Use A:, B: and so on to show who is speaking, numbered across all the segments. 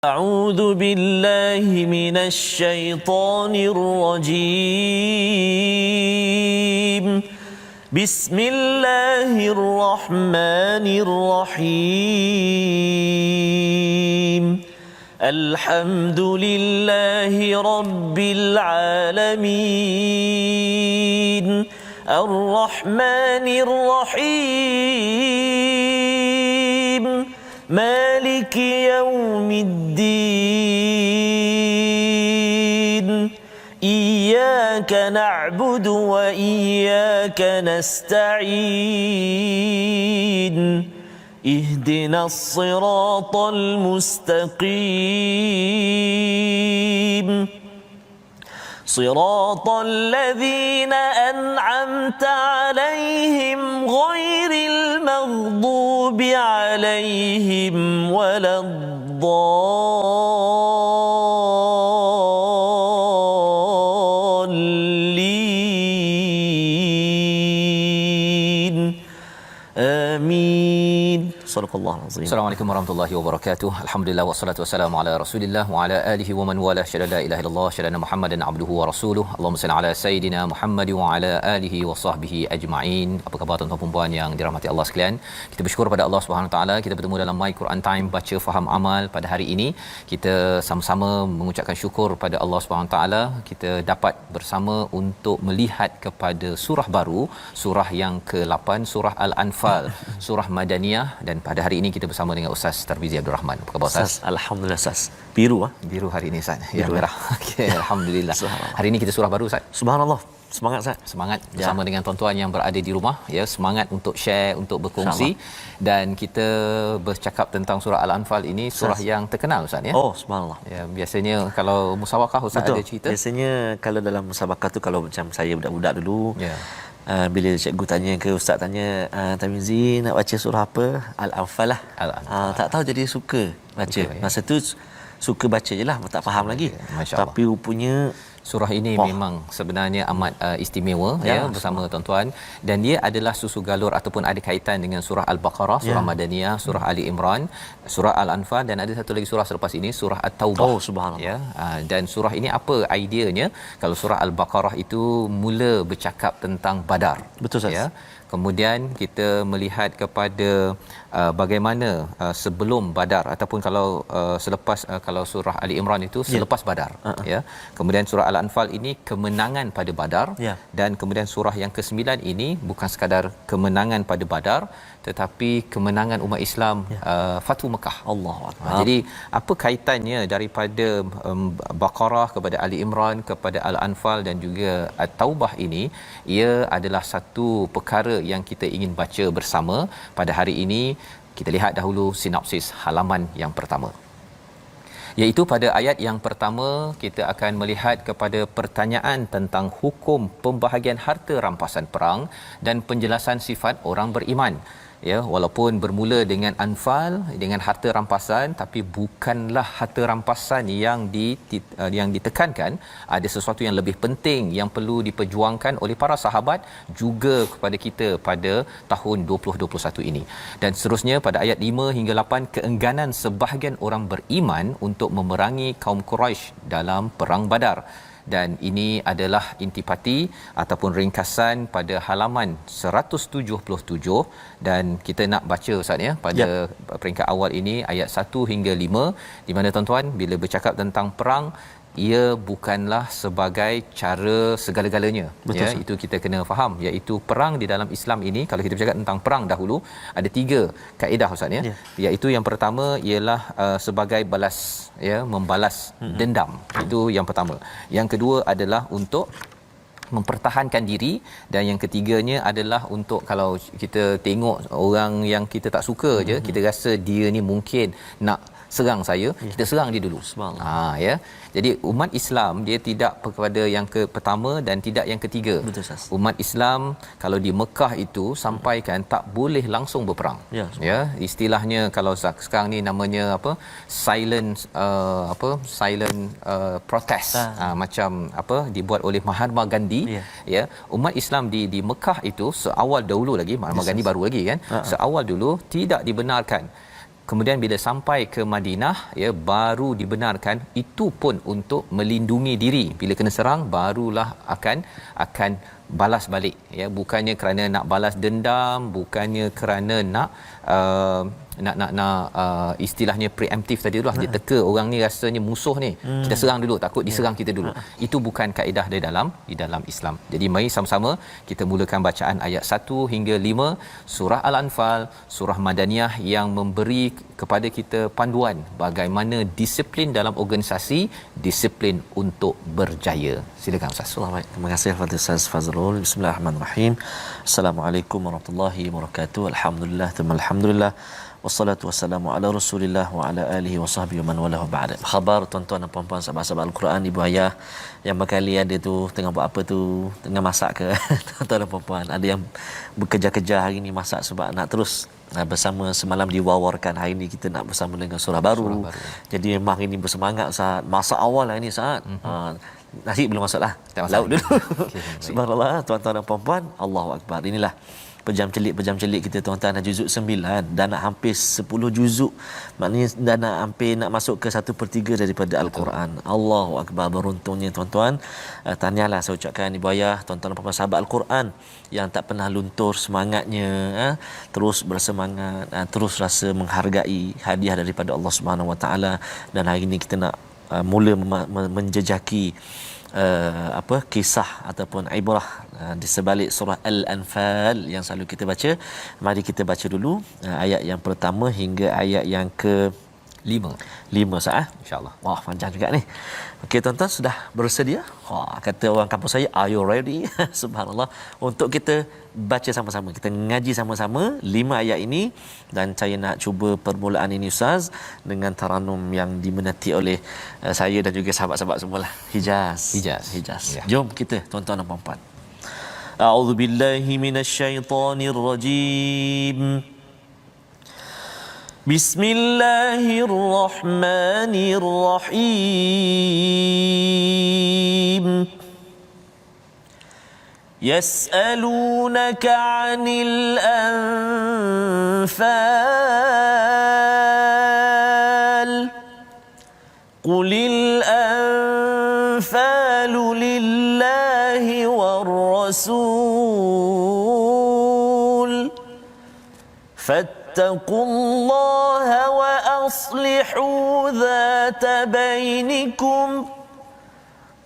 A: أعوذ بالله من الشيطان الرجيم بسم الله الرحمن الرحيم الحمد لله رب العالمين الرحمن الرحيم مالك يوم الدين إياك نعبد وإياك نستعين اهدنا الصراط المستقيم صراط الذين أنعمت عليهم غير المغضوب عليهم ولا الضالين آمين. Sadaqallahu azim.
B: Assalamualaikum warahmatullahi wabarakatuh. Alhamdulillah wassalatu wassalamu ala Rasulillah wa ala alihi wa man wala syada la ilaha illallah syada Muhammadan abduhu wa rasuluh. Allahumma salli ala sayidina Muhammad wa ala alihi wa sahbihi ajma'in. Apa khabar tuan-tuan dan puan yang dirahmati Allah sekalian? Kita bersyukur pada Allah Subhanahu Wa Taala kita bertemu dalam My Quran Time baca faham amal pada hari ini. Kita sama-sama mengucapkan syukur pada Allah Subhanahu Wa Taala kita dapat bersama untuk melihat kepada surah baru, surah yang ke-8, surah Al-Anfal, surah Madaniyah. Dan pada hari ini kita bersama dengan Ustaz Tarmizi Abdul Rahman. Apa khabar Ustaz?
A: Alhamdulillah Ustaz. Biru
B: Biru hari ini Ustaz. Ya,
A: biru.
B: merah. Okey, alhamdulillah. Hari ini kita surah baru Ustaz.
A: Subhanallah. Semangat Ustaz.
B: Semangat bersama dengan tuan-tuan yang berada di rumah ya, semangat untuk share, untuk berkongsi dan kita bercakap tentang surah Al-Anfal ini surah yang terkenal Ustaz ya.
A: Oh, subhanallah.
B: Ya, biasanya kalau musawakah Ustaz
A: Betul.
B: ada cerita?
A: Biasanya kalau dalam musabakah tu kalau macam saya budak-budak dulu
B: Ya.
A: Bila cikgu tanya ke ustaz tanya Tarmizi nak baca surah apa? Al-Anfal lah.
B: Al-Anfal.
A: Tak tahu jadi suka baca.
B: Suka, ya.
A: Masa tu suka baca je lah, tak faham lagi.
B: Masya-Allah.
A: Tapi rupanya
B: Surah ini memang sebenarnya amat istimewa ya bersama tuan-tuan, dan dia adalah susu galur ataupun ada kaitan dengan surah Al-Baqarah, surah Madaniyah, surah Ali Imran, surah Al-Anfal, dan ada satu lagi surah selepas ini surah At-Taubah.
A: Oh, subhanallah.
B: Ya, dan surah ini apa ideanya? Kalau surah Al-Baqarah itu mula bercakap tentang Badar.
A: Betul Ustaz.
B: Ya. Kemudian kita melihat kepada bagaimana sebelum Badar ataupun kalau selepas kalau surah Ali Imran itu selepas Badar ya. Kemudian surah Al-Anfal ini kemenangan pada Badar, dan kemudian surah yang ke-9 ini bukan sekadar kemenangan pada Badar tetapi kemenangan umat Islam Fathu Mekah.
A: Allahu Akbar.
B: Jadi apa kaitannya daripada Baqarah kepada Ali Imran kepada Al-Anfal dan juga At-Taubah ini? Ia adalah satu perkara yang kita ingin baca bersama pada hari ini. Kita lihat dahulu sinopsis halaman yang pertama. Iaitu pada ayat yang pertama kita akan melihat kepada pertanyaan tentang hukum pembahagian harta rampasan perang dan penjelasan sifat orang beriman. Ya, walaupun bermula dengan anfal, dengan harta rampasan, tapi bukanlah harta rampasan yang ditekankan. Ada sesuatu yang lebih penting yang perlu diperjuangkan oleh para sahabat juga kepada kita pada tahun 2021 ini. Dan seterusnya pada ayat 5 hingga 8 keengganan sebahagian orang beriman untuk memerangi kaum Quraisy dalam perang Badar. Dan ini adalah intipati ataupun ringkasan pada halaman 177, dan kita nak baca Ustaz ya pada peringkat awal ini ayat 1 hingga 5, di mana tuan-tuan bila bercakap tentang perang, ia bukanlah sebagai cara segala-galanya.
A: Betul,
B: ya, itu kita kena faham, iaitu perang di dalam Islam ini. Kalau kita bercakap tentang perang dahulu, ada 3 kaedah Ustaz ya. Iaitu yang pertama ialah sebagai balas, ya, membalas dendam. Itu yang pertama. Yang kedua adalah untuk mempertahankan diri, dan yang ketiganya adalah untuk kalau kita tengok orang yang kita tak suka je, kita rasa dia ni mungkin nak serang saya, kita serang dia dulu. Ya. Jadi umat Islam dia tidak kepada yang pertama dan tidak yang ketiga.
A: Betul, Sas.
B: Umat Islam kalau di Mekah itu sampaikan tak boleh langsung berperang. Ya, istilahnya kalau sekarang ni namanya apa? Silent protest. Macam apa dibuat oleh Mahatma Gandhi. Ya, umat Islam di Mekah itu seawal dahulu lagi, Mahatma Gandhi baru lagi kan. Seawal dulu tidak dibenarkan Kemudian bila sampai ke Madinah, ya, baru dibenarkan, itu pun untuk melindungi diri. Bila kena serang barulah akan balas balik, ya, bukannya kerana nak balas dendam, bukannya kerana nak istilahnya preemptif tadi tu lah, dia teka orang ni rasanya musuh ni, kita serang dulu, takut diserang kita dulu. Itu bukan kaedah di dalam Islam. Jadi mari sama-sama kita mulakan bacaan ayat 1 hingga 5 surah Al-Anfal, surah Madaniyah yang memberi kepada kita panduan bagaimana disiplin dalam organisasi, disiplin untuk berjaya. Silakan Ustaz.
A: Baik, terima kasih kepada Ustaz Fazrul. Bismillahirrahmanirrahim. Assalamualaikum warahmatullahi wabarakatuh. Alhamdulillah, alhamdulillah. Wassalatu wassalamu ala Rasulillah wa ala alihi wa sahbihi wa man walahu ba'da. Khabar tuan-tuan dan puan-puan sahabat-sahabat Al-Quran, ibu ayah yang berkali ada tu tengah buat apa tu? Tengah masak ke? Tuan-tuan dan puan-puan, ada yang bekerja-kerja hari ni masak sebab nak terus bersama. Semalam diwawarkan, hari ni kita nak bersama dengan surah baru. Jadi memang hari ni bersemangat Ustaz. Masak awal hari ni Ustaz. Nasi belum masuk lah, lauk dulu. Subhanallah, tuan-tuan dan puan-puan, Allahu Akbar. Inilah pejam-celik kita tuan-tuan, dah juzuk 9 dan nak hampir 10 juzuk, maknanya dah nak hampir nak masuk ke 1/3 daripada Al-Quran. Allahu Akbar, beruntungnya tuan-tuan. Tahniahlah saya ucapkan ibu ayah, tuan-tuan dan puan-puan sahabat Al-Quran yang tak pernah luntur semangatnya, terus bersemangat, terus rasa menghargai hadiah daripada Allah Subhanahu Wa Taala. Dan hari ini kita nak mula menjejaki kisah ataupun ibrah di sebalik surah Al-Anfal yang selalu kita baca. Mari kita baca dulu ayat yang pertama hingga ayat yang ke 5 sah,
B: insya-Allah.
A: Wah, panjang juga ni. Okey tuan-tuan, sudah bersedia? Wah, kata orang kampung saya, are you ready? Subhanallah, untuk kita baca sama-sama, kita ngaji sama-sama 5 ayat ini. Dan saya nak cuba permulaan ini Ustaz dengan taranum yang diminati oleh saya dan juga sahabat-sahabat semualah. Hijaz. Ya. Jom kita tuan-tuan dan puan-puan. A'udzubillahi minasyaitonirrajim. Bismillahirrahmanirrahim. يسألونك عن الأنفال قل الأنفال لله والرسول فاتقوا الله وأصلحوا ذات بينكم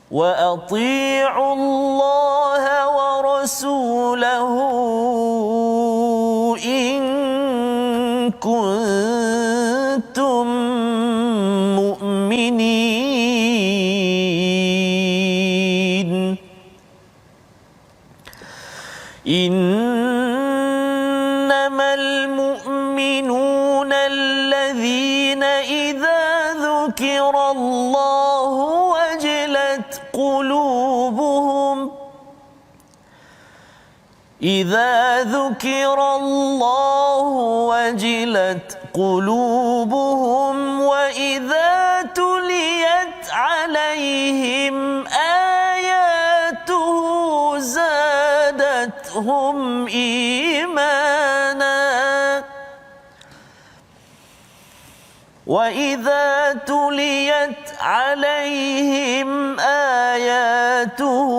A: وأطيعوا الله ورسوله إن كنتم مؤمنين إنما المؤمنون الذين إذا ذكر الله وجلت قلوبهم إذا ذكر الله وجلت قلوبهم وإذا تليت عليهم آياته زادتهم إيمانا وإذا تليت عليهم آياته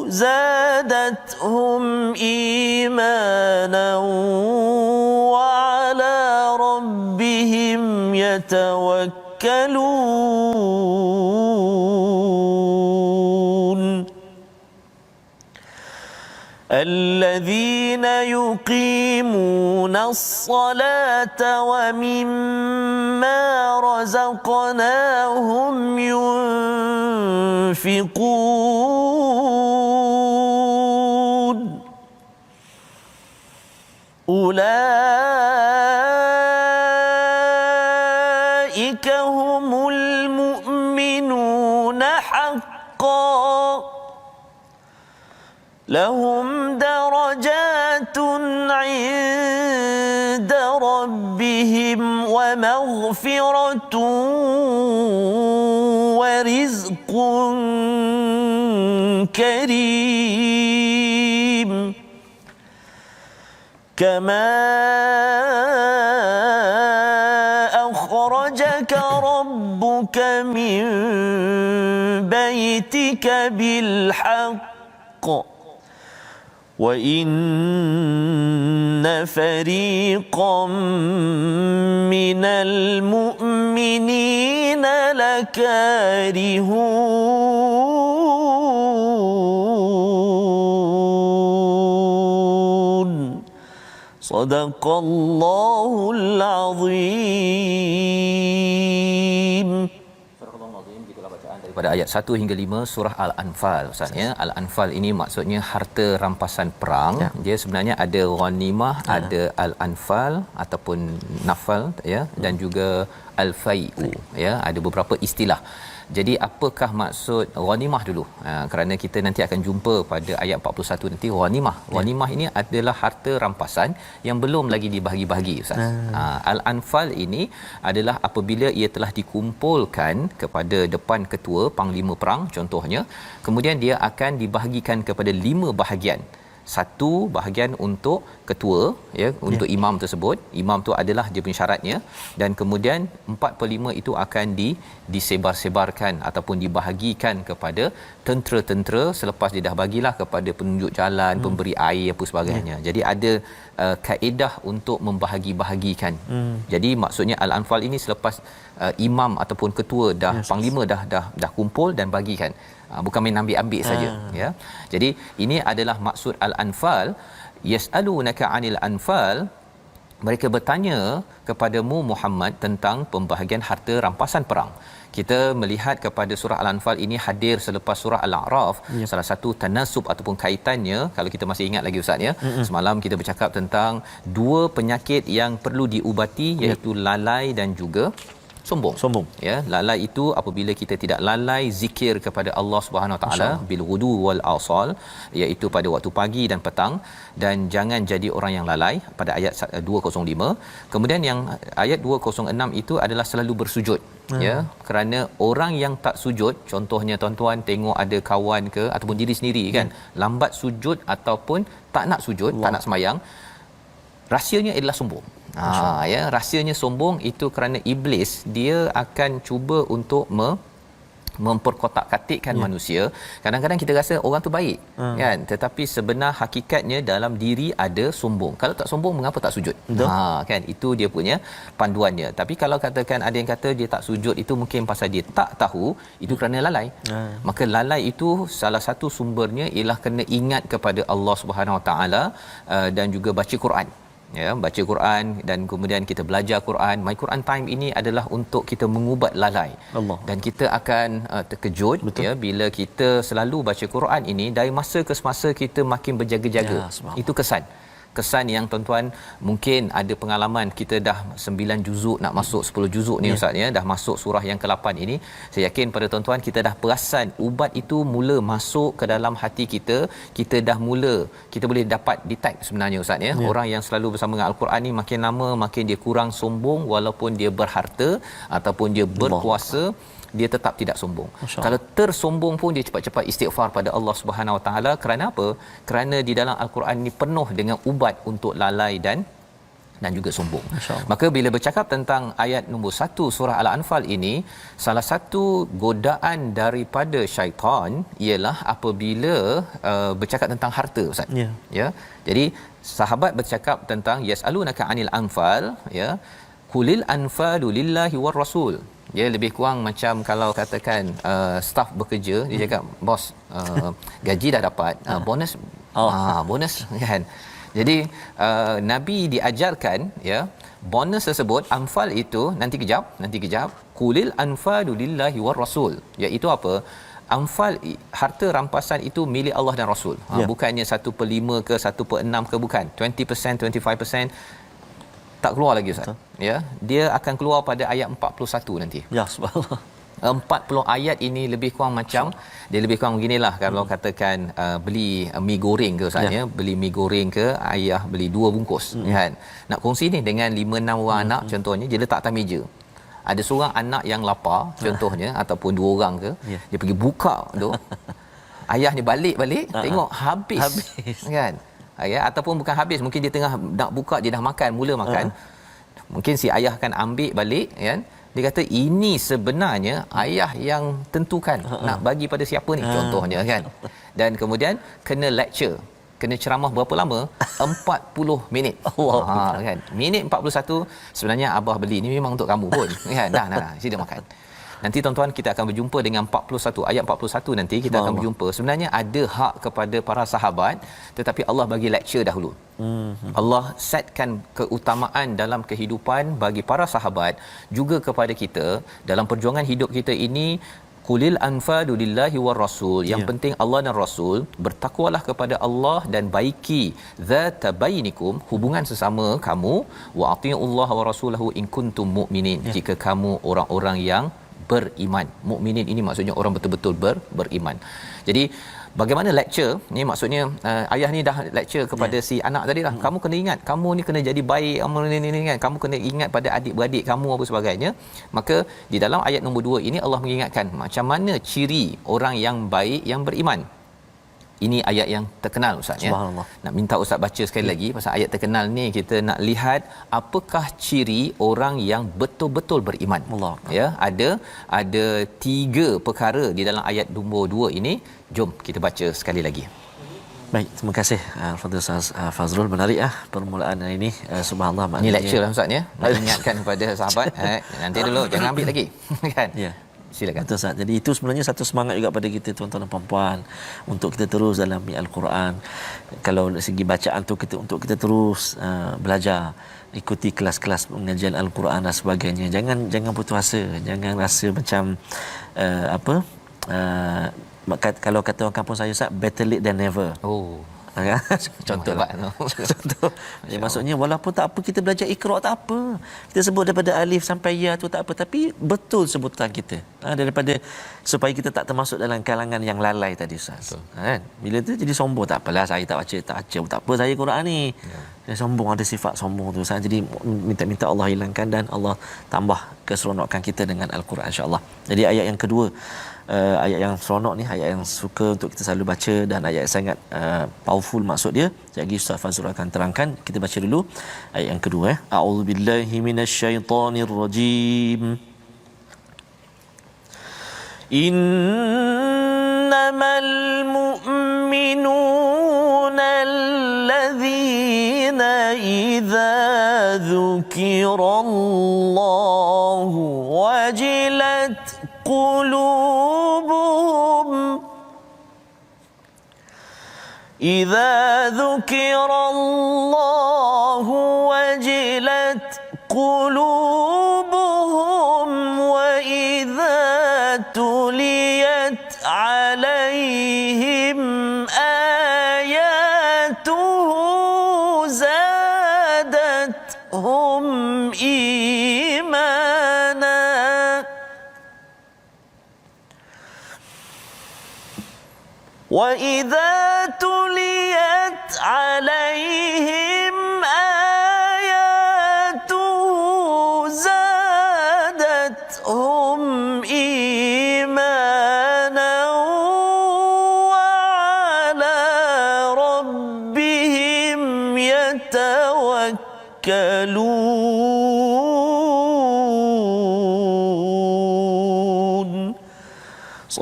A: زادتهم إيمانا وعلى ربهم يتوكلون الذين يقيمون الصلاة ومما رزقناهم ينفقون أولئك هم المؤمنون حقا لهم درجات عند ربهم ومغفرة ورزق كريم كما لك ربك من بيتك بالحق وإن فريقا من المؤمنين لكارهون صدق الله العظيم.
B: Pada ayat 1 hingga 5 surah Al-Anfal Ustaz ya. Al-Anfal ini maksudnya harta rampasan perang. Ya. Dia sebenarnya ada ghanimah, ada Al-Anfal ataupun nafal ya, dan juga Al-Fai'u ya. Ada beberapa istilah. Jadi apakah maksud ghanimah dulu? Kerana kita nanti akan jumpa pada ayat 41 nanti ghanimah. Ghanimah ini adalah harta rampasan yang belum lagi dibahagi-bahagi Ustaz. Al-Anfal ini adalah apabila ia telah dikumpulkan kepada depan ketua panglima perang contohnya, kemudian dia akan dibahagikan kepada 5 bahagian. Satu bahagian untuk ketua ya, untuk imam tersebut. Imam tu adalah dia punya syaratnya, dan kemudian 4/5 itu akan disebar-sebarkan ataupun dibahagikan kepada tentera-tentera selepas dia dah bagilah kepada penunjuk jalan, pemberi air apa sebagainya. Jadi ada kaedah untuk membahagi-bahagikan. Jadi maksudnya Al-Anfal ini selepas imam ataupun ketua dah panglima dah kumpul dan bagikan. Bukan main ambil-ambil saja ya. Jadi ini adalah maksud Al-Anfal. Yas'alunaka 'anil anfal, mereka bertanya kepadamu Muhammad tentang pembahagian harta rampasan perang. Kita melihat kepada surah Al-Anfal ini hadir selepas surah Al-A'raf. Salah satu tanasub ataupun kaitannya, kalau kita masih ingat lagi Ustaz ya, semalam kita bercakap tentang 2 penyakit yang perlu diubati, iaitu lalai dan juga sombong ya. Lalai itu apabila kita tidak lalai zikir kepada Allah Subhanahu Wa Taala bil ghudu wal asal, iaitu pada waktu pagi dan petang, dan jangan jadi orang yang lalai pada ayat 205. Kemudian yang ayat 206 itu adalah selalu bersujud ya, kerana orang yang tak sujud, contohnya tuan-tuan tengok ada kawan ke ataupun diri sendiri kan lambat sujud ataupun tak nak sujud, tak nak sembahyang, rahsianya adalah sombong. Ya, rahsianya sombong itu kerana iblis dia akan cuba untuk memperkotak-katikkan manusia. Kadang-kadang kita rasa orang tu baik kan, tetapi sebenar hakikatnya dalam diri ada sombong. Kalau tak sombong, mengapa tak sujud? Kan itu dia punya panduannya. Tapi kalau katakan ada yang kata dia tak sujud itu mungkin pasal dia tak tahu, itu kerana lalai. Maka lalai itu salah satu sumbernya ialah kena ingat kepada Allah Subhanahu Wa Taala dan juga baca Quran. Ya, baca Quran dan kemudian kita belajar Quran. My Quran Time ini adalah untuk kita mengubat lalai. Dan kita akan terkejut ya bila kita selalu baca Quran ini, dari masa ke semasa kita makin berjaga-jaga. Itu kesan yang tuan-tuan mungkin ada pengalaman, kita dah 9 juzuk nak masuk 10 juzuk ni Ustaz ya, dah masuk surah yang ke-8 ini. Saya yakin pada tuan-tuan kita dah perasan ubat itu mula masuk ke dalam hati kita. Kita dah mula, kita boleh dapat detect sebenarnya Ustaz ya. Orang yang selalu bersama dengan Al-Quran ni makin lama makin dia kurang sombong, walaupun dia berharta ataupun dia berkuasa, dia tetap tidak sombong. Kalau tersombong pun dia cepat-cepat istighfar pada Allah Subhanahu Wa Taala. Kerana apa? Kerana di dalam Al-Quran ini penuh dengan ubat untuk lalai dan juga sombong. Maka bila bercakap tentang ayat nombor 1 surah Al-Anfal ini, salah satu godaan daripada syaitan ialah apabila bercakap tentang harta Ustaz. Ya. Jadi sahabat bercakap tentang yas'alunaka 'anil anfal ya, qulil anfalu lillahi war rasul. Dia lebih kurang macam kalau katakan staf bekerja, dia cakap bos gaji dah dapat, bonus kan. Jadi Nabi diajarkan ya, bonus tersebut anfal itu nanti kejap qulil anfalu lillahi war rasul, iaitu apa? Anfal, harta rampasan itu milik Allah dan Rasul. Bukannya 1/5 ke 1/6 ke, bukan. 20%, 25% tak keluar lagi Ustaz. Ya, dia akan keluar pada ayat 41 nanti.
A: Ya, subhanallah.
B: 40 ayat ini lebih kurang macam dia lebih kurang beginilah. Kalau katakan beli mi goreng ke Ustaz ya, beli mi goreng ke, ayah beli 2 bungkus kan. Nak kongsi ni dengan 5-6 orang anak contohnya, dia letak atas meja. Ada seorang anak yang lapar contohnya ataupun 2 orang ke, dia pergi buka tu. Ayahnya balik tengok habis kan. Ya, ataupun bukan habis, mungkin dia tengah nak buka, dia dah makan, mula makan. Mungkin si ayah akan ambil balik kan, Dia kata ini sebenarnya ayah yang tentukan nak bagi pada siapa ni contohnya kan. Dan kemudian kena lecture, kena ceramah berapa lama? 40 minit. Kan. Minit 41 sebenarnya abah beli ni memang untuk kamu pun kan. Dah sila makan. Nanti tuan-tuan kita akan berjumpa dengan 41 ayat 41 nanti kita akan berjumpa. Sebenarnya ada hak kepada para sahabat tetapi Allah bagi lecture dahulu. Allah setkan keutamaan dalam kehidupan bagi para sahabat juga kepada kita dalam perjuangan hidup kita ini. Qulil anfadu lillahi war rasul. Yang penting Allah dan Rasul, bertakwalah kepada Allah dan baiki zata bainikum, hubungan sesama kamu, wa atiullaha wa rasulahu in kuntum mu'minin. Jika kamu orang-orang yang beriman. Mukminin ini maksudnya orang betul-betul beriman. Jadi bagaimana lecture ni maksudnya ayah ni dah lecture kepada si anak tadi lah. Kamu kena ingat, kamu ni kena jadi baik, kamu ni kan. Kamu kena ingat pada adik-beradik kamu apa sebagainya. Maka di dalam ayat nombor 2 ini Allah mengingatkan macam mana ciri orang yang baik yang beriman. Ini ayat yang terkenal Ustaz ya. Nak minta Ustaz baca sekali lagi pasal ayat terkenal ni kita nak lihat apakah ciri orang yang betul-betul beriman. Allah. Ya, ada 3 perkara di dalam ayat nombor 2 ini. Jom kita baca sekali lagi.
A: Baik, terima kasih Fadil Ustaz Fazrul. Menarik permulaan ini. Subhanallah,
B: maknanya ini lecture lah Ustaz ya. Nak ingatkan kepada sahabat nanti dulu jangan ambil lagi kan. Ya. Silakan.
A: Betul Ustaz. Jadi itu sebenarnya satu semangat juga pada kita tuan-tuan dan puan-puan untuk kita terus dalami Al-Quran. Kalau dari segi bacaan tu untuk kita terus belajar, ikuti kelas-kelas pengajian Al-Quran dan sebagainya. Jangan putus asa, jangan rasa macam kalau kata orang kampung saya Ustaz, better late than never. Contoh. Maksudnya walaupun tak apa kita belajar Iqra tak apa. Kita sebut daripada alif sampai ya tu tak apa, tapi betul sebutan kita. Daripada supaya kita tak termasuk dalam kalangan yang lalai tadi Ustaz. Kan? Bila tu jadi sombong, tak apalah saya tak baca, tak apa saya Quran ni. Dia sombong, ada sifat sombong tu Ustaz. Jadi minta Allah hilangkan dan Allah tambah keseronokan kita dengan Al-Quran insya-Allah. Jadi ayat yang kedua, ayat yang seronok ni, ayat yang suka untuk kita selalu baca dan ayat yang sangat powerful maksud dia. Jadi Ustaz Fazrul akan terangkan. Kita baca dulu ayat yang kedua. A'udzubillahi minasyaitonirrajim. Innamal mu'minuna allazina idza dzukirallahu wajilat قلوبهم إذا ذكر الله وجلت قلوبهم وإذا تليت عليهم آياته زادتهم إيمانا وَإِذَا تُلِيَتْ عَلَيْهِمْ آيَاتُهُ زَادَتْهُمْ إِيمَانًا وَعَلَى رَبِّهِمْ يَتَوَكَّلُونَ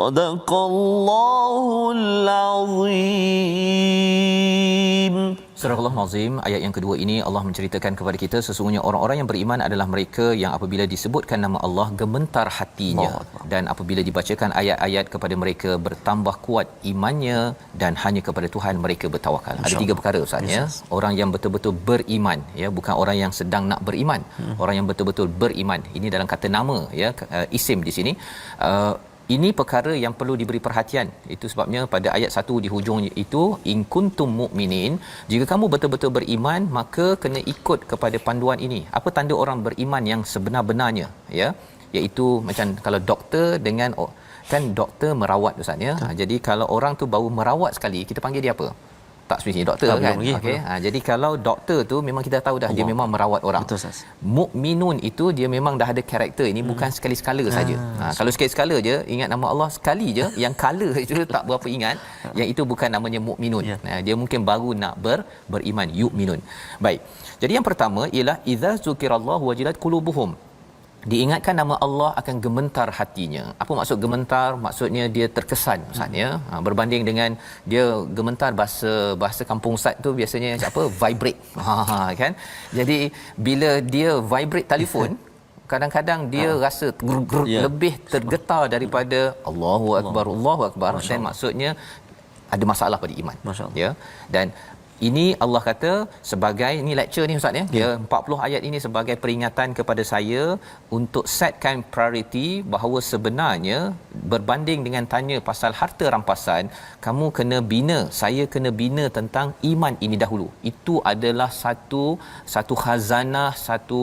A: صدق الله العظيم.
B: Surah Al-Azim ayat yang kedua ini Allah menceritakan kepada kita sesungguhnya orang-orang yang beriman adalah mereka yang apabila disebutkan nama Allah gemetar hatinya dan apabila dibacakan ayat-ayat kepada mereka bertambah kuat imannya dan hanya kepada Tuhan mereka bertawakal. Ada 3 perkara Ustaz ya. Orang yang betul-betul beriman ya, bukan orang yang sedang nak beriman. Orang yang betul-betul beriman. Ini dalam kata nama ya, isim di sini. Ini perkara yang perlu diberi perhatian. Itu sebabnya pada ayat 1 di hujung itu in kuntum mu'minin, jika kamu betul-betul beriman maka kena ikut kepada panduan ini. Apa tanda orang beriman yang sebenar-benarnya ya? Iaitu macam kalau doktor dengan kan doktor merawat Ustaz ya. Jadi kalau orang tu baru merawat sekali kita panggil dia apa? Tak spesifik doktor kan. Okey. Jadi kalau doktor tu memang kita tahu dah Allah. Dia memang merawat orang. Betul Ustaz. Mukminun itu dia memang dah ada karakter. Ini bukan sekali-sekala saja. Kalau sekali-sekala je ingat nama Allah sekali je, yang kala itu tak berapa ingat, yang itu bukan namanya mukminun. Dia mungkin baru nak beriman, yu'minun. Baik. Jadi yang pertama ialah idza zukirallahu wajilat qulubuhum. diingatkan nama Allah akan gementar hatinya. Apa maksud gementar? Maksudnya dia terkesan Ustaz ya. Berbanding dengan dia gementar, bahasa kampung Ustaz tu biasanya apa, vibrate. Kan. Jadi bila dia vibrate telefon, kadang-kadang dia rasa lebih tergetar daripada Allahu akbar, Allahu akbar, dan maksudnya ada masalah pada iman. Ya. Dan ini Allah kata sebagai, ini lecture ni Ustaz ya. Ya, 40 ayat ini sebagai peringatan kepada saya untuk setkan priority bahawa sebenarnya berbanding dengan tanya pasal harta rampasan, kamu kena bina, saya kena bina tentang iman ini dahulu. Itu adalah satu khazanah, satu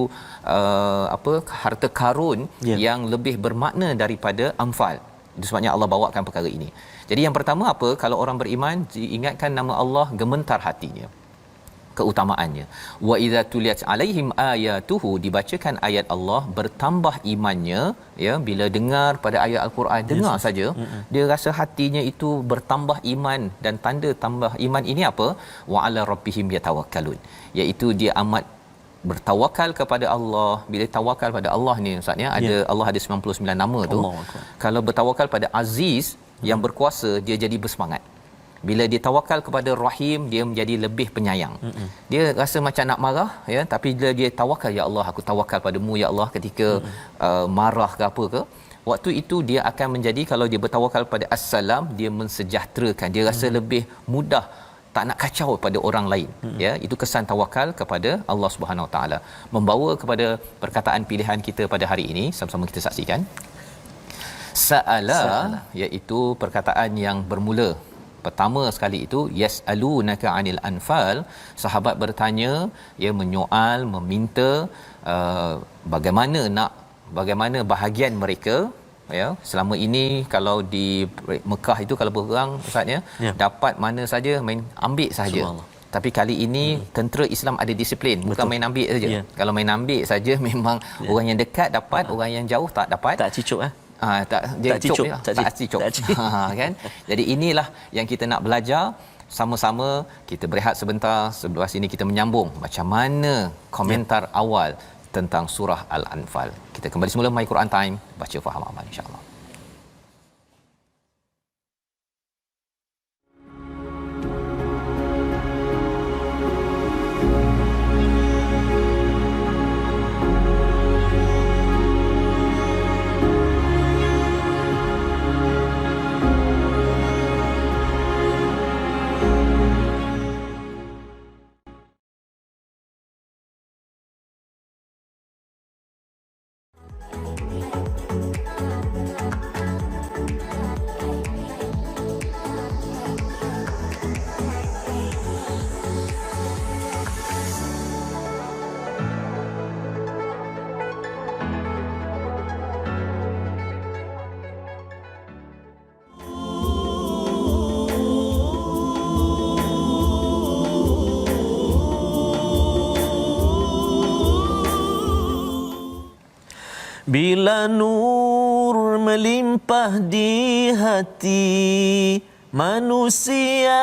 B: harta karun yang lebih bermakna daripada Anfal. Itu sebabnya Allah bawakan perkara ini. Jadi yang pertama apa? Kalau orang beriman diingatkan nama Allah, gementar hatinya. Keutamaannya. Wa idza tuliyat alaihim ayatuhu, dibacakan ayat Allah, bertambah imannya ya. Bila dengar pada ayat al-Quran, dengar saja dia rasa hatinya itu bertambah iman. Dan tanda tambah iman ini apa? Wa ala rabbihim yatawakkalun, iaitu dia amat bertawakal kepada Allah. Bila tawakal pada Allah ni Ustaz ya, ada Allah ada 99 nama tu. Kalau bertawakal pada Aziz yang berkuasa, dia jadi bersemangat. Bila dia tawakal kepada Rahim, dia menjadi lebih penyayang. Dia rasa macam nak marah ya, tapi bila dia tawakal, ya Allah aku tawakal padamu ya Allah, ketika marah ke apa ke, waktu itu dia akan menjadi, kalau dia bertawakal pada Assalam, dia mensejahterakan, dia rasa lebih mudah, tak nak kacau pada orang lain. Ya, itu kesan tawakal kepada Allah Subhanahu Wa Taala. Membawa kepada perkataan pilihan kita pada hari ini, sama-sama kita saksikan. Sa'ala, iaitu perkataan yang bermula pertama sekali itu, yas'alunaka 'anil anfal, sahabat bertanya, ya, menyoal, meminta bagaimana bahagian mereka ya. Selama ini kalau di Mekah itu kalau berperang Ustaz ya, dapat mana saja main ambil saja. Tapi kali ini tentera Islam ada disiplin, bukan main ambil saja. Kalau main ambil saja memang orang yang dekat dapat, orang yang jauh tak dapat.
A: Tak cicuk
B: tak cicuk. Kan. Jadi inilah yang kita nak belajar sama-sama. Kita berehat sebentar, sebelah sini kita menyambung macam mana komentar awal tentang surah Al-Anfal. Kita kembali semula My Quran Time, baca faham amal insya-Allah.
A: Bila nur melimpah di hati manusia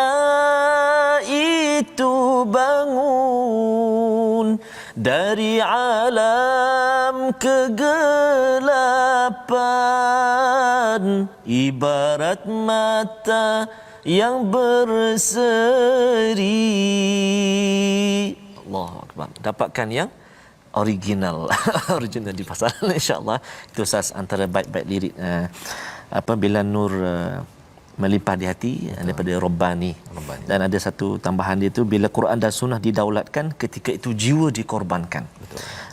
A: itu bangun dari alam kegelapan, ibarat mata yang berseri. Allahu Akbar. Dapatkan yang original di pasaran insya-Allah. Itu Ustaz antara baik-baik lirik bila nur melimpah di hati daripada Rabbani. Dan ada satu tambahan dia tu, bila Quran dan Sunnah didaulatkan, ketika itu jiwa dikorbankan.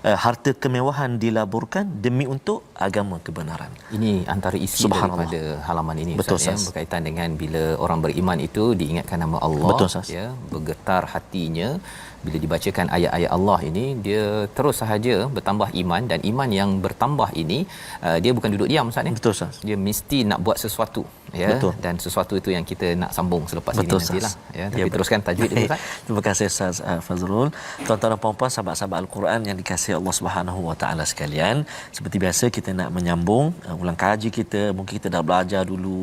A: Harta kemewahan dilaburkan demi untuk agama kebenaran. Ini antara isi daripada halaman ini. Betul, Ustaz, ya, berkaitan dengan bila orang beriman itu diingatkan nama Allah. Betul, ya, bergetar hatinya bila dibacakan ayat-ayat Allah ini, dia terus sahaja bertambah iman. Dan iman yang bertambah ini dia bukan duduk diam Ustaz ni. Betul, Ustaz. Dia mesti nak buat sesuatu ya. Betul. Dan sesuatu itu yang kita nak sambung selepas ini nantilah ya. Tapi teruskan tajwid dulu Ustaz. Terima kasih Ustaz Fazrul. Tuan-tuan dan puan-puan, sahabat-sahabat Al-Quran yang dikasihi dirahmati Allah Subhanahu Wa Taala sekalian, seperti biasa kita nak menyambung ulang kaji kita. Mungkin kita dah belajar dulu,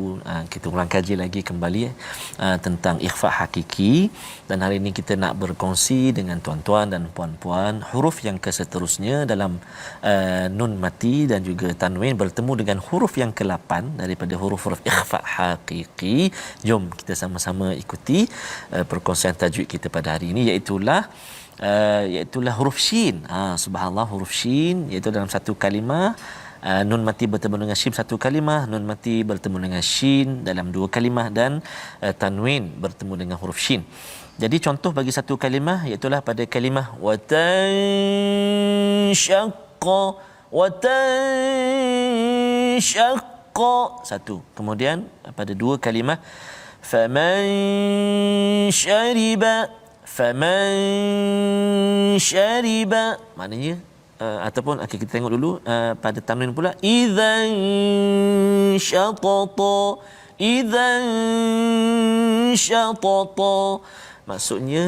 A: kita ulang kaji lagi kembali tentang ikhfa hakiki, dan hari ini kita nak berkongsi dengan tuan-tuan dan puan-puan huruf yang keseterusnya dalam nun mati dan juga tanwin bertemu dengan huruf yang ke-8 daripada huruf-huruf ikhfa hakiki. Jom kita sama-sama ikuti perkongsian tajwid kita pada hari ini, iaitulah huruf shin. Subhanallah, huruf shin iaitu dalam satu kalimah. Nun mati bertemu dengan shin satu kalimah, nun mati bertemu dengan shin dalam dua kalimah, dan tanwin bertemu dengan huruf shin. Jadi contoh bagi satu kalimah iaitulah pada kalimah watanshaqqa satu. Kemudian pada dua kalimah faman syariba, maknanya ataupun kita tengok dulu pada tanwin pula idzan syatata, maksudnya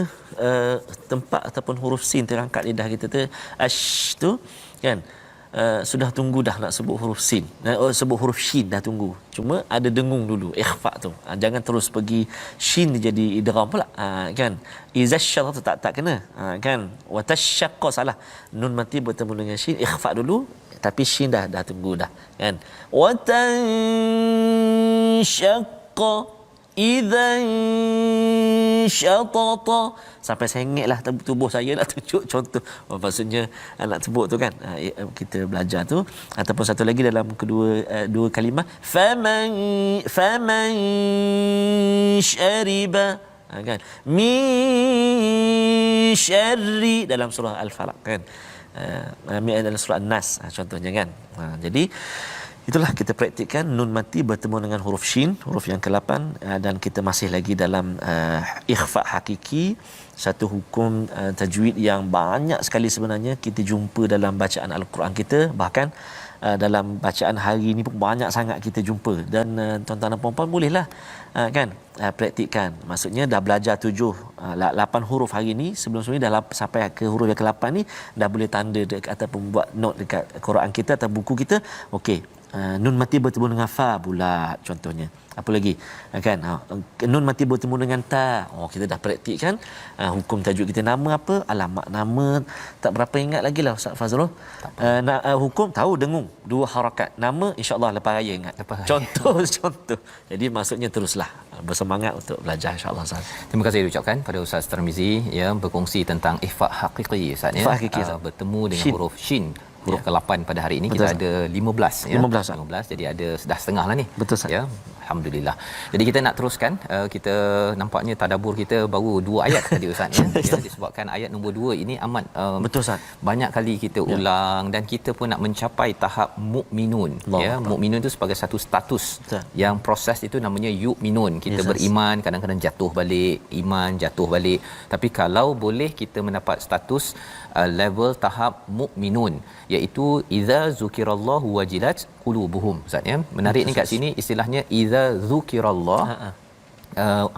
A: tempat ataupun huruf sin terangkat lidah kita tu ash tu kan, sudah tunggu dah nak sebut huruf sin, sebut huruf shin dah tunggu, cuma ada dengung dulu ikhfa tu, jangan terus pergi shin jadi idgham pula, kan izasyar tu tak kena, kan watashaqqa salah, nun mati bertemu dengan shin ikhfa dulu, tapi shin dah tunggu dah, kan watanshaqa idzan syatata, sampai sengitlah tubuh saya nak tunjuk contoh. Maksudnya nak sebut tu kan, kita belajar tu. Ataupun satu lagi dalam dua kalimah faman syariba, kan min syarri dalam surah Al-Falaq, kan dalam surah An-Nas contohnya, kan. Jadi itulah kita praktikkan nun mati bertemu dengan huruf shin, huruf yang ke-8, dan kita masih lagi dalam ikhfa hakiki, satu hukum tajwid yang banyak sekali sebenarnya kita jumpa dalam bacaan Al-Quran kita, bahkan dalam bacaan hari ini pun banyak sangat kita jumpa, dan tuan-tuan dan puan-puan bolehlah kan praktikkan. Maksudnya dah belajar 8 huruf hari ini, sebelum-sebelum ni dah sampai ke huruf yang ke-8 ni dah boleh tanda ataupun buat note dekat Quran kita atau buku kita. Okey, nun mati bertemu dengan fa bulat contohnya. Apa lagi, kan nun mati bertemu dengan ta. Kita dah praktikkan hukum tajuk kita. Nama apa, alamat nama tak berapa ingat lagi lah Ustaz Fazrul. Hukum tahu dengung 2 harakat. Nama insya-Allah lepas raya ingat. Contoh. Jadi maksudnya teruslah bersemangat untuk belajar insya-Allah Ustaz.
B: Terima kasih diucapkan pada Ustaz Tarmizi yang berkongsi tentang ikhfa hakiki Ustaz ya. Bertemu dengan huruf shin, huruf ke-8 pada hari ini. Betul, kita ada 15 ya. 15, jadi ada dah setengah lah ni.
A: Betul Ustaz.
B: Ya. Alhamdulillah. Jadi kita nak teruskan, kita nampaknya tadabbur kita baru 2 ayat tadi Ustaz ya. Disebabkan ayat nombor 2 ini amat
A: betul Ustaz.
B: Banyak kali kita ulang, dan kita pun nak mencapai tahap mukminun ya. Mukminun itu sebagai satu status. Betul. Yang proses itu namanya yu'minun. Kita beriman, kadang-kadang jatuh balik, iman jatuh balik. Tapi kalau boleh kita mendapat status level tahap mukminun, iaitu iza zukirallahu wajilat qulubuhum Ustaz ya. Menarik ni kat sini istilahnya iza zukirallah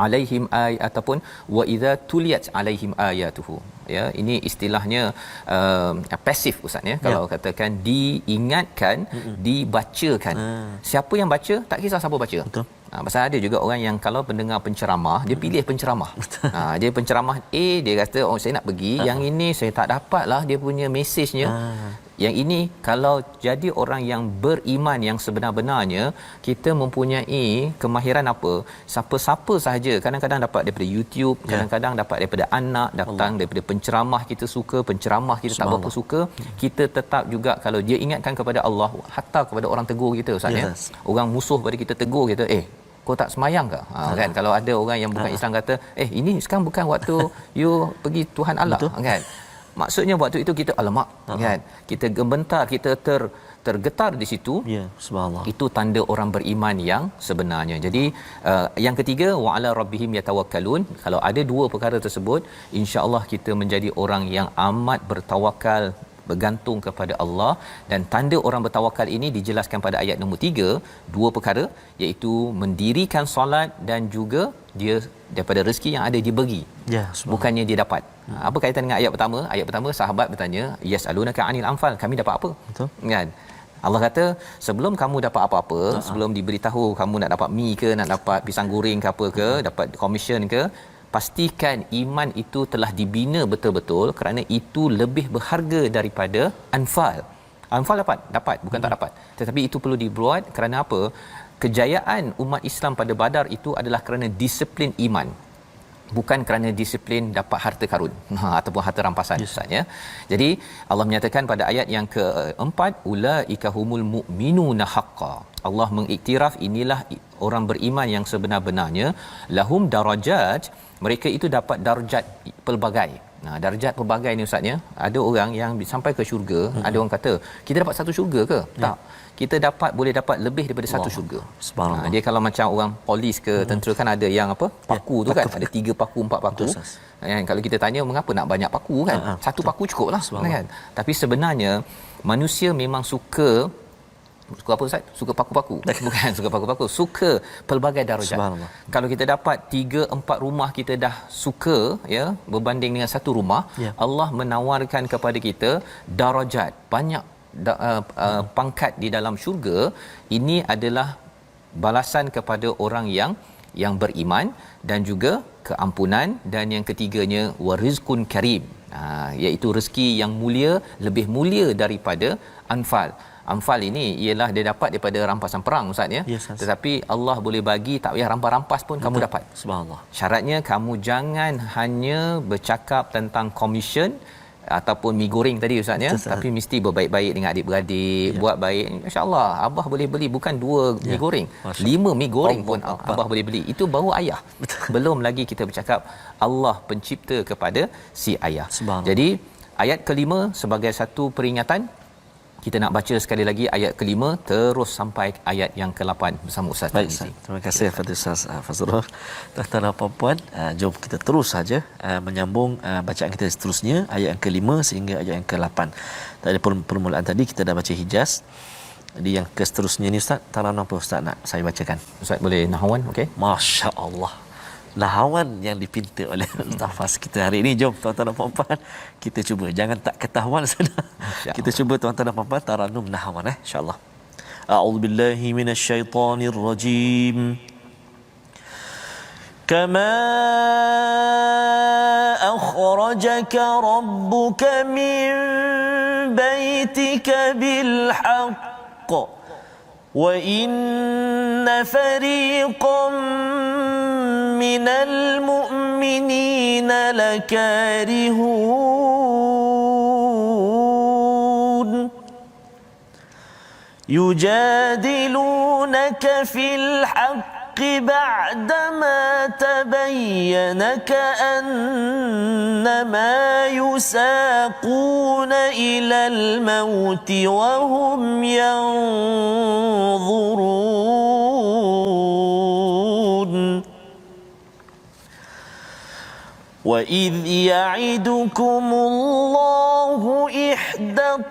B: alaihim ataupun wa idza tuliyat alaihim ayatuhu ya. Ini istilahnya pasif Ustaz ya. Kalau katakan diingatkan, dibacakan, siapa yang baca tak kisah siapa baca. Betul. Pasal ada juga orang yang kalau pendengar penceramah, dia pilih penceramah. Dia penceramah A, dia kata saya nak pergi, yang ini saya tak dapatlah dia punya mesejnya. Yang ini kalau jadi orang yang beriman yang sebenar-benarnya, kita mempunyai kemahiran apa? Siapa-siapa sahaja kadang-kadang dapat daripada YouTube, kadang-kadang dapat daripada anak, datang daripada penceramah kita suka, penceramah kita tak berapa suka, kita tetap juga kalau dia ingatkan kepada Allah, hatta kepada orang tegur kita Ustaz ya. Orang musuh pada kita tegur kita, kau tak semayang ke? Kan kalau ada orang yang bukan Islam kata, ini sekarang bukan waktu you pergi Tuhan Allah. Betul. Kan maksudnya waktu itu kita alamak kan, kita gemetar, kita tergetar di situ. Ya, subhanallah. Itu tanda orang beriman yang sebenarnya. Jadi yang ketiga wa ala rabbihim yatawakkalun. Kalau ada 2 perkara tersebut, insya-Allah kita menjadi orang yang amat bertawakal, bergantung kepada Allah. Dan tanda orang bertawakal ini dijelaskan pada ayat nombor 3, 2 perkara, iaitu mendirikan solat dan juga dia daripada rezeki yang ada diberi,
A: Ya,
B: bukannya dia dapat. Apa kaitan dengan ayat pertama? Ayat pertama sahabat bertanya, yasalunaka anil anfal, kami dapat apa?
A: betul.
B: Kan? Allah kata sebelum kamu dapat apa-apa, sebelum diberitahu kamu nak dapat mi ke, nak dapat pisang goreng ke apa ke, dapat komisen ke, pastikan iman itu telah dibina betul-betul, kerana itu lebih berharga daripada anfal. Anfal dapat bukan tak dapat, tetapi itu perlu dibuat kerana apa? Kejayaan umat Islam pada Badar itu adalah kerana disiplin iman, bukan kerana disiplin dapat harta karun ataupun harta rampasan, Ustaz, ya. Jadi Allah menyatakan pada ayat yang keempat, ulaika humul mu'minuna haqqan. Allah mengiktiraf inilah orang beriman yang sebenar-benarnya, lahum darajat, mereka itu dapat darjat pelbagai. Nah, darjat pelbagai ni, Ustaz, ya. Ada orang yang sampai ke syurga, ada orang kata kita dapat satu syurga ke? Tak. Kita boleh dapat lebih daripada satu syurga.
A: Subhanallah.
B: Dia kalau macam orang polis ke tentera kan ada yang apa? Paku tu kan, ada 3 paku, 4 paku. Kan, kalau kita tanya mengapa nak banyak paku kan? Satu paku cukuplah kan. Tapi sebenarnya manusia memang suka apa, Ustaz? Suka paku-paku. Bukan suka paku-paku, suka pelbagai darjat. Kalau kita dapat 3-4 rumah kita dah suka, ya, berbanding dengan satu rumah, Allah menawarkan kepada kita darajat, banyak pangkat di dalam syurga. Ini adalah balasan kepada orang yang beriman, dan juga keampunan, dan yang ketiganya warizqun karim, iaitu rezeki yang mulia, lebih mulia daripada anfal. Anfal ini ialah dia dapat daripada rampasan perang, Ustaz, ya.
A: Yes,
B: tetapi Allah boleh bagi, tak payah rampas-rampas pun kamu dapat.
A: Subhanallah.
B: Syaratnya kamu jangan hanya bercakap tentang komisen ataupun mi goreng tadi, Ustaz, ya. Tapi mesti berbaik-baik dengan adik-beradik, buat baik. Masya-Allah, abah boleh beli bukan 2 mi goreng, 5 mi goreng pun abah boleh beli. Itu baru ayah. Belum lagi kita bercakap Allah pencipta kepada si ayah. Jadi ayat kelima sebagai satu peringatan, kita nak baca sekali lagi ayat kelima terus sampai ayat yang ke-8 bersama Ustaz.
A: Baik, terima kasih kepada Ustaz Fazrul. Tuan-tuan dan puan-puan, jom kita terus saja menyambung bacaan kita seterusnya, ayat yang ke-5 sehingga ayat yang ke-8. Tadi permulaan tadi kita dah baca Hijaz. Jadi yang ke seterusnya ni, Ustaz, taranum apa Ustaz nak saya bacakan? Ustaz boleh nahwan, okey? Masya-Allah. Lahawan yang dipinta oleh Ustaz Faz kita hari ini. Jom tuan-tuan dan puan-puan, kita cuba, jangan tak ketahuan sudah. Kita cuba tuan-tuan dan puan-puan taranum lahawan, insya-Allah. A'udzubillahi minasyaitonirrajim. Kama akhrajaka rabbuka min baitika bil haqq wa inna fariqan minal mu'minina lakarihun yujadilunaka fil haqq ba'dama tabayyana ka'annama yusaquna ilal mauti wa hum yanzurun wa idh ya'idukumullahu ihda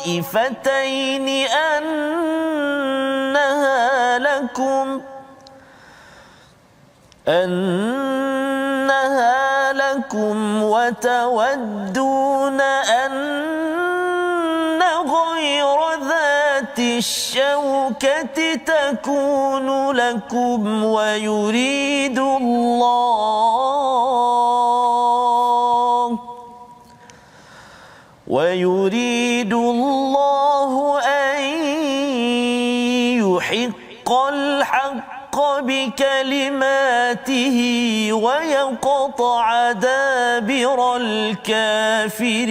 A: الطائفتين أنها لكم وتودون أن غير ذات الشوكة تكون لكم ويريد الله أن يحق الحق بكلماته ويقطع دابر الكافرين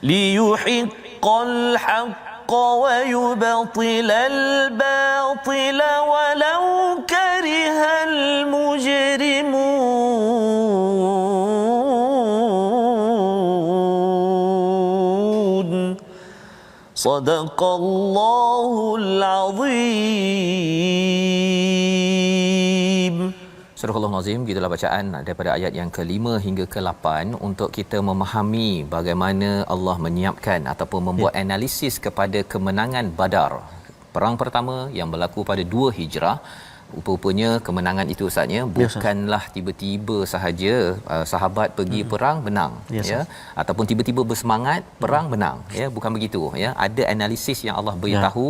A: ليحق الحق ويبطل الباطل ولو كره المجرمون صدق الله العظيم
B: Surah Al-Nazim, gitulah bacaan daripada ayat yang ke-5 hingga ke-8 untuk kita memahami bagaimana Allah menyiapkan ataupun membuat analisis kepada kemenangan Badar. Perang pertama yang berlaku pada 2 Hijrah. Rupanya kemenangan itu Ustaznya bukanlah tiba-tiba sahaja sahabat pergi perang menang, ya, ataupun tiba-tiba bersemangat perang menang, ya, bukan begitu, ya. Ada analisis yang Allah beritahu,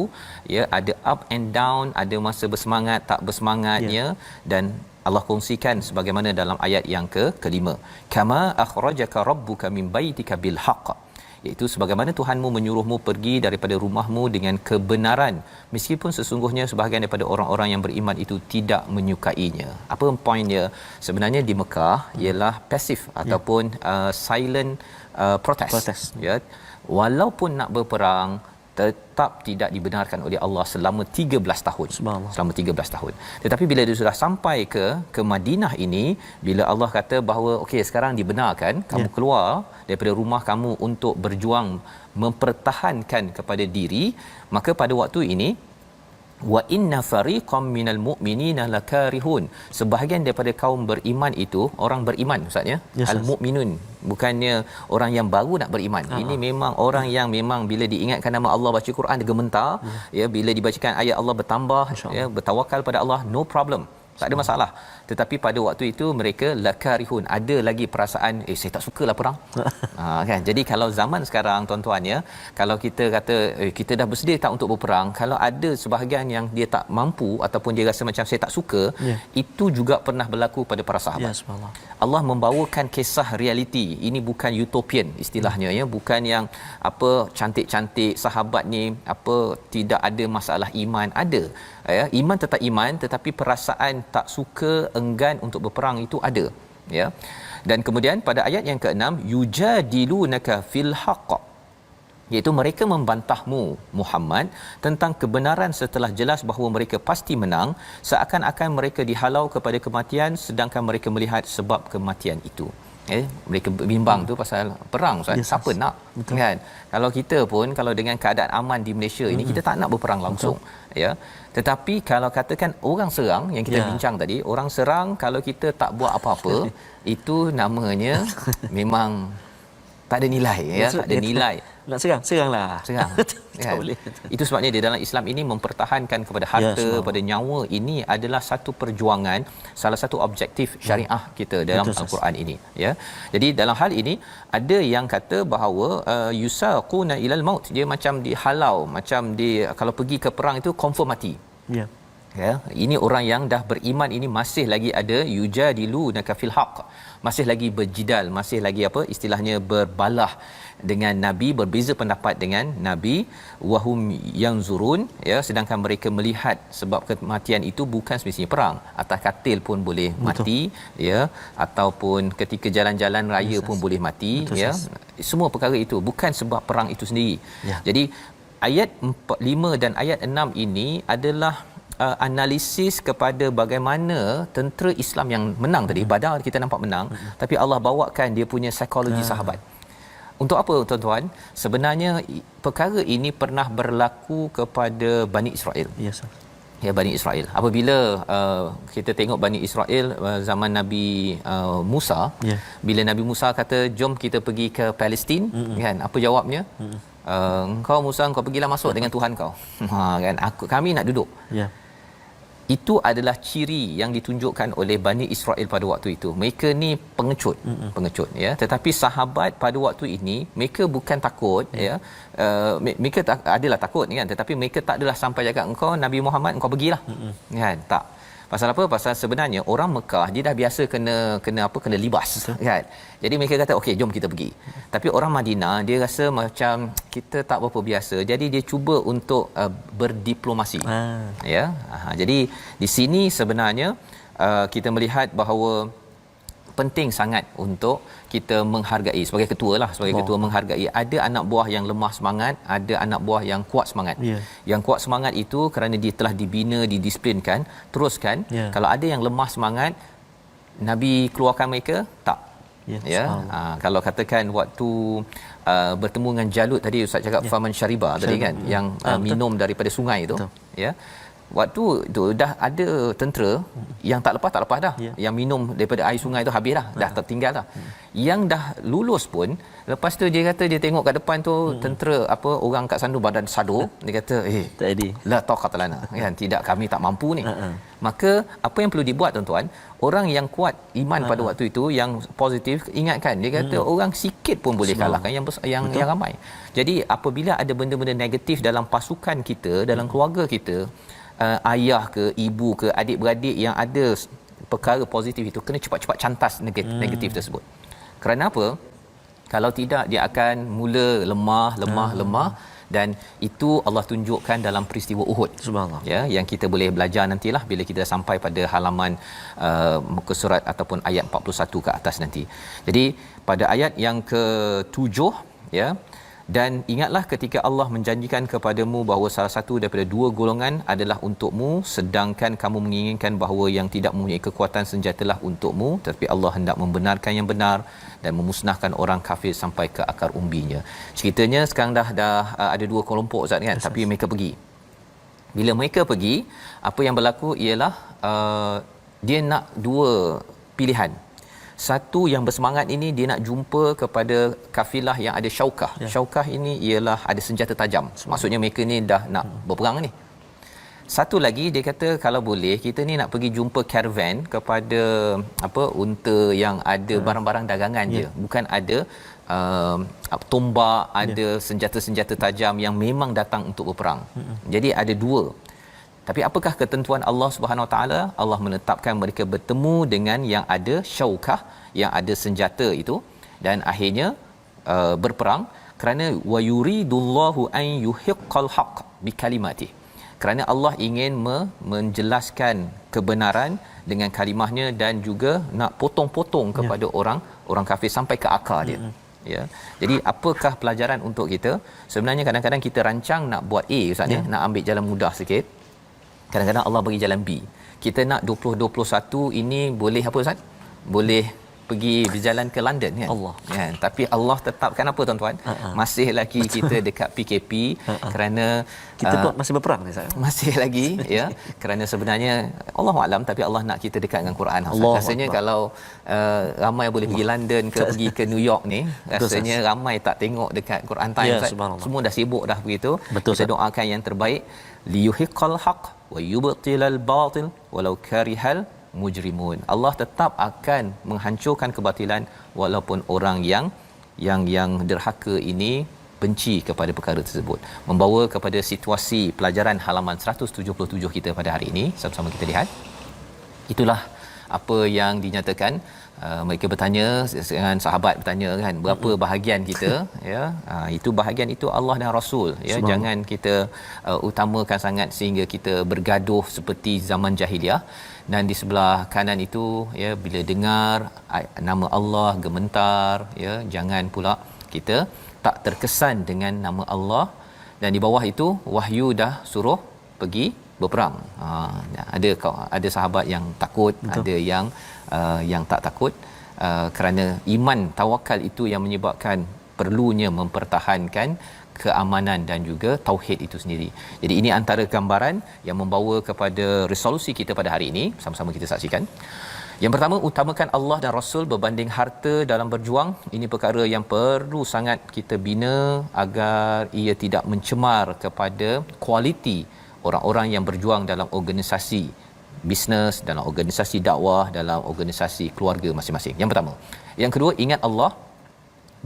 B: ya, ada up and down, ada masa bersemangat, tak bersemangatnya, dan Allah kongsikan sebagaimana dalam ayat yang ke-5, kama akhrajaka rabbuka min baitika bil haqq, iaitu sebagaimana Tuhanmu menyuruhmu pergi daripada rumahmu dengan kebenaran, meskipun sesungguhnya sebahagian daripada orang-orang yang beriman itu tidak menyukainya. Apa poinnya? Sebenarnya di Mekah ialah pasif ataupun silent protest. Ya, walaupun nak berperang tetap tidak dibenarkan oleh Allah selama 13 tahun. Selama 13 tahun. Tetapi bila dia sudah sampai ke Madinah ini, bila Allah kata bahawa okey, sekarang dibenarkan kamu keluar daripada rumah kamu untuk berjuang mempertahankan kepada diri, maka pada waktu ini wa inna fariqam minal mu'minina lakarihun, sebahagian daripada kaum beriman itu orang beriman Ustaz, ya, al mukminun, bukannya orang yang baru nak beriman. Ini memang orang yang memang bila diingatkan nama Allah, baca Quran dia gementar, ya, bila dibacakan ayat Allah bertambah, ya, bertawakal pada Allah, no problem, tak ada masalah. Tetapi pada waktu itu mereka lakarihun, ada lagi perasaan saya tak sukalah perang. Kan. Jadi kalau zaman sekarang tuan-tuan, ya, kalau kita kata kita dah bersedia tak untuk berperang, kalau ada sebahagian yang dia tak mampu ataupun dia rasa macam saya tak suka, itu juga pernah berlaku pada para sahabat. Allah membawakan kisah realiti. Ini bukan utopian istilahnya, ya, bukan yang apa cantik-cantik sahabat ni apa tidak ada masalah iman, ada, ya, iman tetap iman, tetapi perasaan tak suka, enggan untuk berperang itu ada, ya. Dan kemudian pada ayat yang ke-6, yujadilunaka fil haqq, iaitu mereka membantahmu Muhammad tentang kebenaran setelah jelas bahawa mereka pasti menang, seakan-akan mereka dihalau kepada kematian sedangkan mereka melihat sebab kematian itu. Mereka bimbang tu pasal perang, siapa nak, kan? Kalau kita pun kalau dengan keadaan aman di Malaysia ini, kita tak nak berperang langsung, ya. Tetapi kalau katakan orang serang yang kita bincang tadi, orang serang kalau kita tak buat apa-apa, itu namanya memang tak ada nilai, ya, tak ada nilai.
A: Nak seranglah. Serang.
B: Kan? Itu sebabnya di dalam Islam ini mempertahankan kepada harta, pada nyawa, ini adalah satu perjuangan, salah satu objektif syariah kita dalam Al-Quran ini, ya. Jadi dalam hal ini ada yang kata bahawa yusaquna ilal maut, dia macam dihalau, macam kalau pergi ke perang itu confirm mati. Ya, ini orang yang dah beriman ini masih lagi ada yujadilunaka fil haqq, masih lagi berjidal, masih lagi apa istilahnya berbalah dengan Nabi, berbeza pendapat dengan Nabi, wahum yanzurun, ya, sedangkan mereka melihat sebab kematian itu bukan semestinya perang, atas katil pun boleh mati, ya, ataupun ketika jalan-jalan raya pun boleh mati, ya. Semua perkara itu bukan sebab perang itu sendiri. Jadi ayat 5 dan ayat 6 ini adalah analisis kepada bagaimana tentera Islam yang menang tadi, Badar kita nampak menang, tapi Allah bawakan dia punya psikologi sahabat. Untuk apa tuan-tuan? Sebenarnya perkara ini pernah berlaku kepada Bani Israel. Ya, Bani Israel. Apabila kita tengok Bani Israel zaman Nabi Musa, bila Nabi Musa kata jom kita pergi ke Palestin, kan, apa jawabnya? Engkau Musa, engkau pergilah masuk dengan Tuhan kau. Kan, kami nak duduk. Itu adalah ciri yang ditunjukkan oleh Bani Israel pada waktu itu. Mereka ni pengecut, ya. Tetapi sahabat pada waktu ini mereka bukan takut, ya. Mereka adalah takut, kan, tetapi mereka tak adalah sampai cakap engkau Nabi Muhammad engkau pergilah. Kan, tak. Pasal apa? Pasal sebenarnya orang Mekah dia dah biasa kena libas, kan. Jadi mereka kata okey jom kita pergi. Tapi orang Madinah dia rasa macam kita tak berapa biasa. Jadi dia cuba untuk berdiplomasi. Ya. Jadi di sini sebenarnya kita melihat bahawa penting sangat untuk kita menghargai sebagai ketua menghargai ada anak buah yang lemah semangat, ada anak buah yang kuat semangat. Yang kuat semangat itu kerana dia telah dibina, didisiplinkan, teruskan. Kalau ada yang lemah semangat, Nabi keluarkan mereka tak. Kalau katakan waktu bertemu dengan Jalut tadi Ustaz cakap faman syariba tadi, kan, yang minum daripada sungai tu, ya. waktu tu dah ada tentera yang tak lepas dah. Yang minum daripada air sungai tu habis dah tertinggal dah. Yang dah lulus pun lepas tu dia kata dia tengok kat depan tu tentera apa orang kat sana badan sado, dia kata
A: tadi
B: la taqat lana kan, tidak, kami tak mampu ni. Maka apa yang perlu dibuat tuan-tuan, orang yang kuat iman pada waktu itu, yang positif, ingatkan dia kata orang sikit pun boleh kalahkan yang ramai. Jadi apabila ada benda-benda negatif dalam pasukan kita, dalam keluarga kita, ayah ke ibu ke adik-beradik yang ada perkara positif itu, kena cepat-cepat cantas negatif tersebut. Kerana apa? Kalau tidak dia akan mula lemah dan itu Allah tunjukkan dalam peristiwa Uhud.
A: Subhanallah.
B: Ya, yang kita boleh belajar nantilah bila kita sampai pada halaman muka surat ataupun ayat 41 ke atas nanti. Jadi pada ayat yang ke-7 ya, dan ingatlah ketika Allah menjanjikan kepadamu bahawa salah satu daripada dua golongan adalah untukmu, sedangkan kamu menginginkan bahawa yang tidak mempunyai kekuatan senjatalah untukmu, tetapi Allah hendak membenarkan yang benar dan memusnahkan orang kafir sampai ke akar umbinya. Ceritanya sekarang dah ada dua kelompok Ustaz kan, tapi mereka pergi. Bila mereka pergi, apa yang berlaku ialah dia nak dua pilihan. Satu yang bersemangat ini dia nak jumpa kepada kafilah yang ada syaukah. Syaukah ini ialah ada senjata tajam. Maksudnya mereka ni dah nak berperang ni. Satu lagi dia kata kalau boleh kita ni nak pergi jumpa caravan kepada unta yang ada barang-barang dagangan je. Bukan ada tombak, ada senjata-senjata tajam yang memang datang untuk berperang. Jadi ada dua. Tapi apakah ketentuan Allah Subhanahu Wa Taala? Allah menetapkan mereka bertemu dengan yang ada syaukah, yang ada senjata itu, dan akhirnya berperang kerana wa yuridullahu an yuhiqqal haqq bikalimati. Kerana Allah ingin menjelaskan kebenaran dengan kalimahnya dan juga nak potong-potong kepada orang kafir sampai ke akar dia. Ya. Jadi apakah pelajaran untuk kita? Sebenarnya kadang-kadang kita rancang nak buat A Ustaz ya, nak ambil jalan mudah sikit. Kadang-kadang Allah bagi jalan B. Kita nak 2021 ini boleh apa Ustaz? Boleh pergi berjalan ke London kan? Allah. Kan? Tapi Allah tetapkan apa tuan-tuan? Masih lagi kita dekat PKP kerana
A: kita masih berperang ni Ustaz.
B: Masih lagi ya. Kerana sebenarnya Allahualam, tapi Allah nak kita dekat dengan Quran. Rasanya kalau ramai boleh pergi London ke pergi ke New York ni, rasanya ramai tak tengok dekat Quran Time Ustaz. Semua dah sibuk dah begitu. Kita doakan yang terbaik, liyuhiqqal haqq wa yubtilal batil walau karihal mujrimun. Allah tetap akan menghancurkan kebatilan walaupun orang yang derhaka ini benci kepada perkara tersebut. Membawa kepada situasi pelajaran halaman 177 kita pada hari ini. Sama-sama kita lihat. Itulah apa yang dinyatakan. Mereka bertanya, dengan sahabat bertanya kan, berapa bahagian kita ya. Itu bahagian itu Allah dan Rasul ya. Jangan kita utamakan sangat sehingga kita bergaduh seperti zaman jahiliah. Dan di sebelah kanan itu ya, bila dengar nama Allah gemetar ya, jangan pula kita tak terkesan dengan nama Allah. Dan di bawah itu wahyu dah suruh pergi berperang. Ada sahabat yang takut, ada yang tak takut, kerana iman tawakal itu yang menyebabkan perlunya mempertahankan keamanan dan juga tauhid itu sendiri. Jadi ini antara gambaran yang membawa kepada resolusi kita pada hari ini. Sama-sama kita saksikan. Yang pertama, utamakan Allah dan Rasul berbanding harta dalam berjuang. Ini perkara yang perlu sangat kita bina agar ia tidak mencemar kepada kualiti orang-orang yang berjuang dalam organisasi bisnes, dalam organisasi dakwah, dalam organisasi keluarga masing-masing. Yang pertama. Yang kedua, ingat Allah,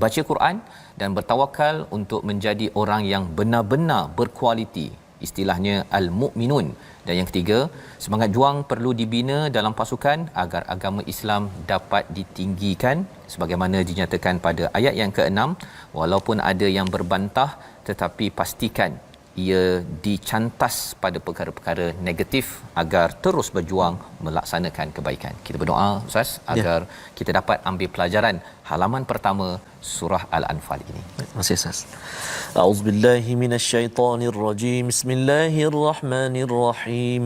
B: baca Quran dan bertawakal untuk menjadi orang yang benar-benar berkualiti, istilahnya al-mu'minun. Dan yang ketiga, semangat juang perlu dibina dalam pasukan agar agama Islam dapat ditinggikan sebagaimana dinyatakan pada ayat yang ke-6. Walaupun ada yang berbantah, tetapi pastikan ia dicantas pada perkara-perkara negatif agar terus berjuang melaksanakan kebaikan. Kita berdoa Ustaz agar kita dapat ambil pelajaran halaman pertama surah Al-Anfal ini.
A: Terima kasih Ustaz. A'udzubillahi minasyaitonirrajim. Bismillahirrahmanirrahim.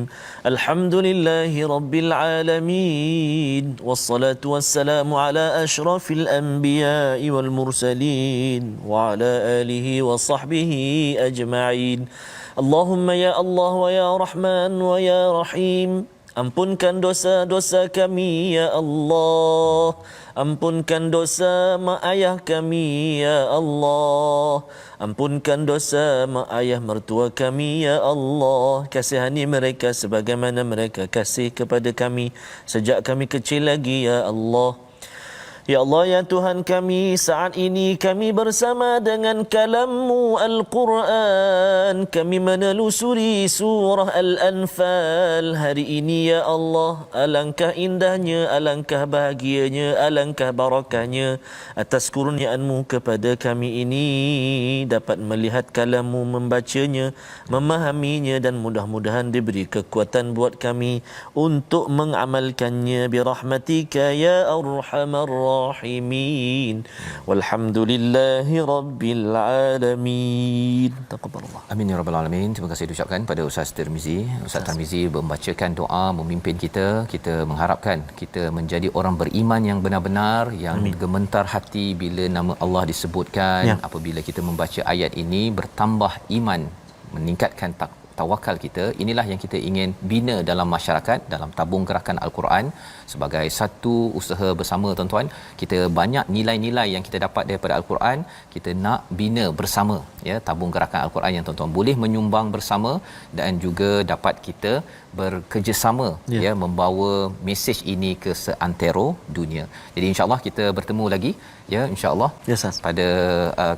A: Alhamdulillahirabbil alamin. Wassalatu wassalamu ala asyrafil anbiya'i wal mursalin wa ala alihi wa sahbihi ajma'in. Allahumma ya Allah wa ya Rahman wa ya Rahim, ampunkan dosa-dosa kami ya Allah. Ampunkan dosa mak ayah kami ya Allah. Ampunkan dosa mak ayah mertua kami ya Allah. Kasihani mereka sebagaimana mereka kasih kepada kami sejak kami kecil lagi ya Allah. Ya Allah, ya Tuhan kami, saat ini kami bersama dengan kalam-Mu Al-Quran. Kami menelusuri surah Al-Anfal hari ini ya Allah. Alangkah indahnya, alangkah bahagianya, alangkah barakahnya atas kurniaan-Mu kepada kami ini dapat melihat kalam-Mu, membacanya, memahaminya, dan mudah-mudahan diberi kekuatan buat kami untuk mengamalkannya birahmatika ya arhamar rahimin. Walhamdulillahi rabbil alamin. Taqabbalallah.
B: Amin ya rabbal alamin. Terima kasih diucapkan pada Ustaz Tirmizi. Ustaz Tirmizi membacakan doa memimpin kita. Kita mengharapkan kita menjadi orang beriman yang benar-benar, yang gemetar hati bila nama Allah disebutkan. Apabila kita membaca ayat ini, bertambah iman, meningkatkan tawakal kita. Inilah yang kita ingin bina dalam masyarakat, dalam tabung gerakan Al-Quran sebagai satu usaha bersama tuan-tuan. Kita banyak nilai-nilai yang kita dapat daripada Al-Quran, kita nak bina bersama ya tabung gerakan Al-Quran yang tuan-tuan boleh menyumbang bersama dan juga dapat kita bekerjasama ya membawa mesej ini ke seantero dunia. Jadi insya-Allah kita bertemu lagi ya insya-Allah pada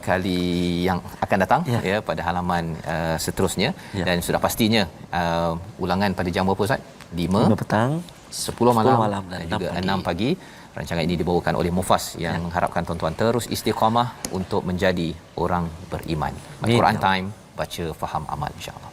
B: kali yang akan datang ya pada halaman seterusnya dan sudah pastinya ulangan pada jam berapa Ustaz? 5
A: petang,
B: 10 malam dan juga 6 pagi. Rancangan ini dibawakan oleh Mufas yang mengharapkan tuan-tuan terus istiqamah untuk menjadi orang beriman. Al-Quran Time, baca, faham, amal insya-Allah.